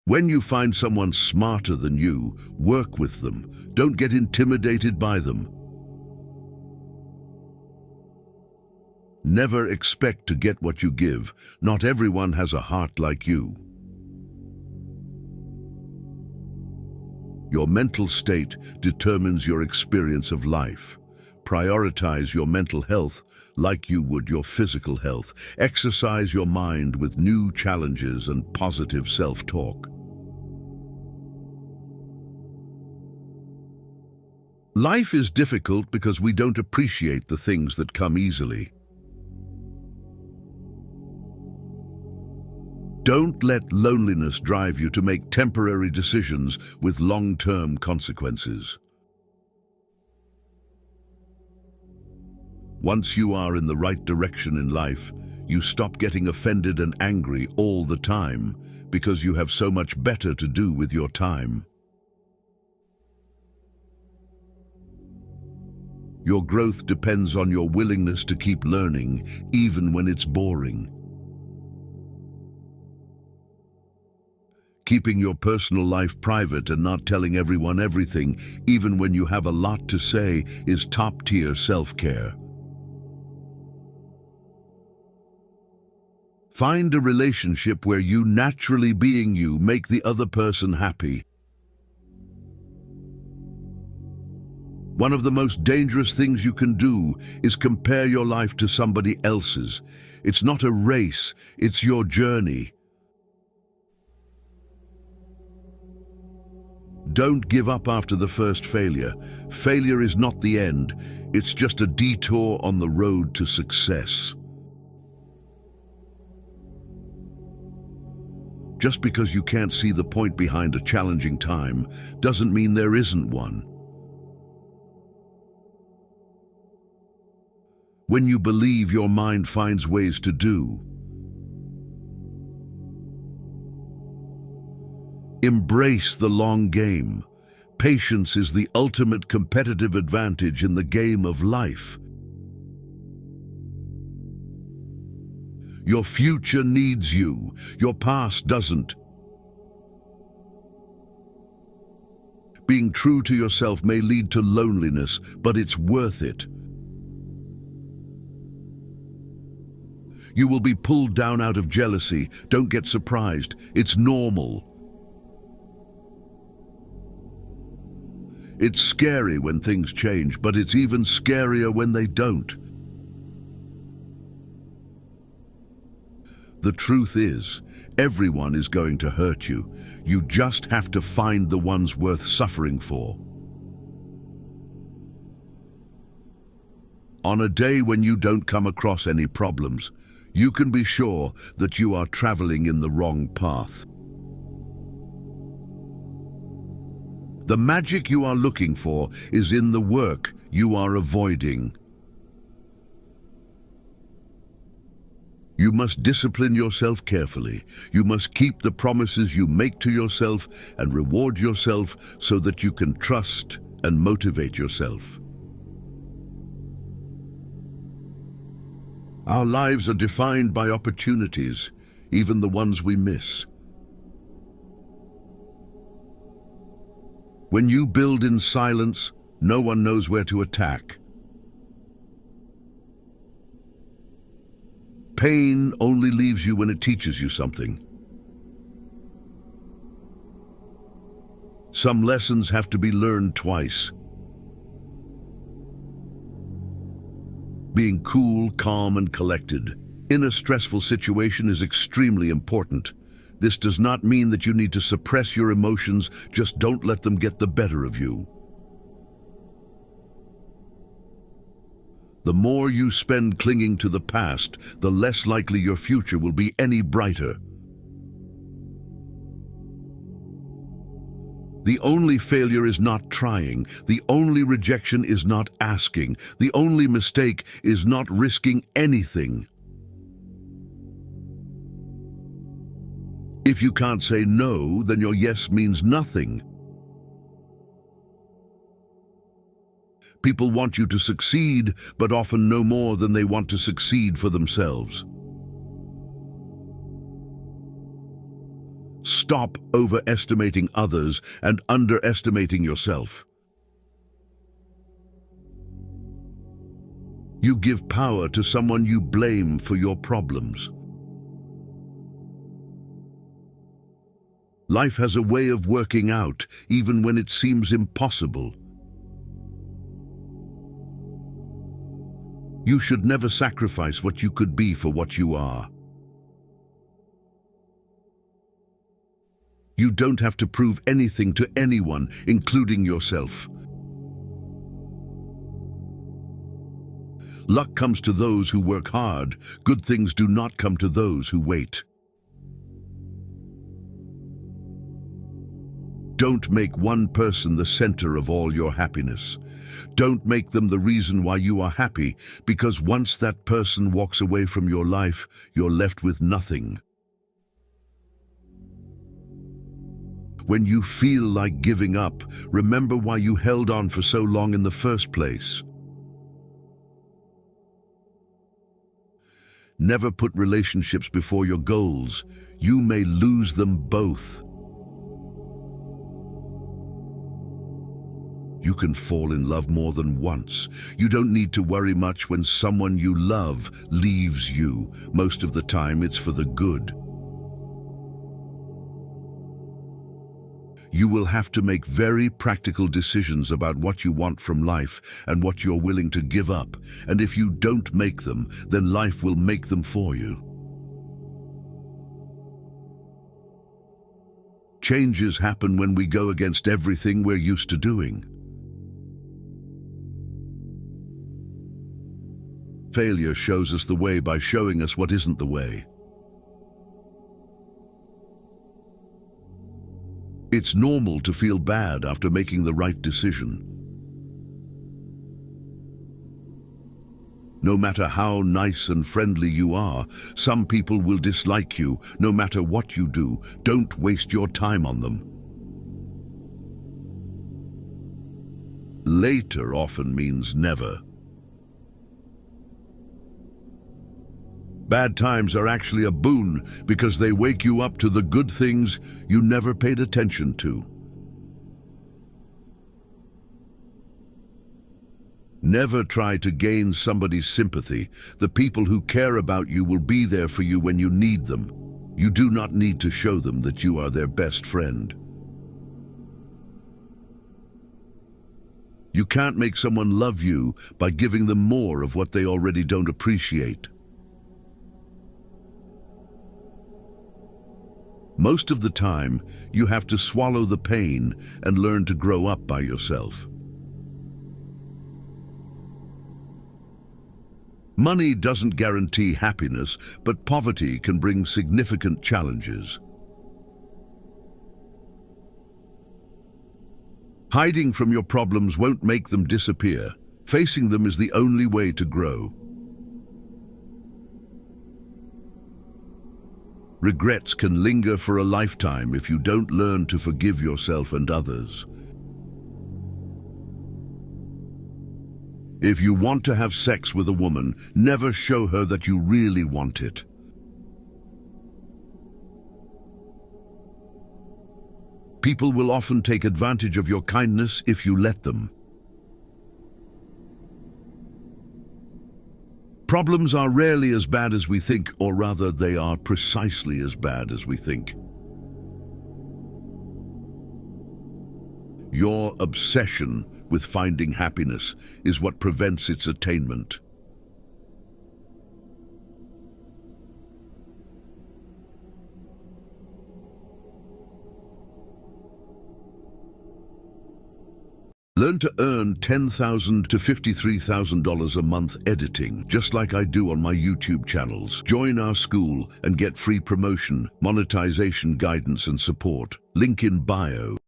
When you find someone smarter than you, work with them. Don't get intimidated by them. Never expect to get what you give. Not everyone has a heart like you. Your mental state determines your experience of life. Prioritize your mental health like you would your physical health. Exercise your mind with new challenges and positive self-talk. Life is difficult because we don't appreciate the things that come easily. Don't let loneliness drive you to make temporary decisions with long-term consequences. Once you are in the right direction in life, you stop getting offended and angry all the time because you have so much better to do with your time. Your growth depends on your willingness to keep learning, even when it's boring. Keeping your personal life private and not telling everyone everything, even when you have a lot to say, is top-tier self-care. Find a relationship where you, naturally being you, make the other person happy. One of the most dangerous things you can do is compare your life to somebody else's. It's not a race, it's your journey. Don't give up after the first failure. Failure is not the end, it's just a detour on the road to success. Just because you can't see the point behind a challenging time doesn't mean there isn't one. When you believe, your mind finds ways to do. Embrace the long game. Patience is the ultimate competitive advantage in the game of life. Your future needs you. Your past doesn't. Being true to yourself may lead to loneliness, but it's worth it. You will be pulled down out of jealousy. Don't get surprised. It's normal. It's scary when things change, but it's even scarier when they don't. The truth is, everyone is going to hurt you. You just have to find the ones worth suffering for. On a day when you don't come across any problems, you can be sure that you are traveling in the wrong path. The magic you are looking for is in the work you are avoiding. You must discipline yourself carefully. You must keep the promises you make to yourself and reward yourself so that you can trust and motivate yourself. Our lives are defined by opportunities, even the ones we miss. When you build in silence, no one knows where to attack. Pain only leaves you when it teaches you something. Some lessons have to be learned twice. Being cool, calm, and collected in a stressful situation is extremely important. This does not mean that you need to suppress your emotions, just don't let them get the better of you. The more you spend clinging to the past, the less likely your future will be any brighter. The only failure is not trying. The only rejection is not asking. The only mistake is not risking anything. If you can't say no, then your yes means nothing. People want you to succeed, but often no more than they want to succeed for themselves. Stop overestimating others and underestimating yourself. You give power to someone you blame for your problems. Life has a way of working out, even when it seems impossible. You should never sacrifice what you could be for what you are. You don't have to prove anything to anyone, including yourself. Luck comes to those who work hard. Good things do not come to those who wait. Don't make one person the center of all your happiness. Don't make them the reason why you are happy, because once that person walks away from your life, you're left with nothing. When you feel like giving up, remember why you held on for so long in the first place. Never put relationships before your goals. You may lose them both. You can fall in love more than once. You don't need to worry much when someone you love leaves you. Most of the time, it's for the good. You will have to make very practical decisions about what you want from life and what you're willing to give up. And if you don't make them, then life will make them for you. Changes happen when we go against everything we're used to doing. Failure shows us the way by showing us what isn't the way. It's normal to feel bad after making the right decision. No matter how nice and friendly you are, some people will dislike you no matter what you do. Don't waste your time on them. Later often means never. Bad times are actually a boon because they wake you up to the good things you never paid attention to. Never try to gain somebody's sympathy. The people who care about you will be there for you when you need them. You do not need to show them that you are their best friend. You can't make someone love you by giving them more of what they already don't appreciate. Most of the time, you have to swallow the pain and learn to grow up by yourself. Money doesn't guarantee happiness, but poverty can bring significant challenges. Hiding from your problems won't make them disappear. Facing them is the only way to grow. Regrets can linger for a lifetime if you don't learn to forgive yourself and others. If you want to have sex with a woman, never show her that you really want it. People will often take advantage of your kindness if you let them. Problems are rarely as bad as we think, or rather, they are precisely as bad as we think. Your obsession with finding happiness is what prevents its attainment. Learn to earn $10,000 to $53,000 a month editing, just like I do on my YouTube channels. Join our school and get free promotion, monetization guidance and support. Link in bio.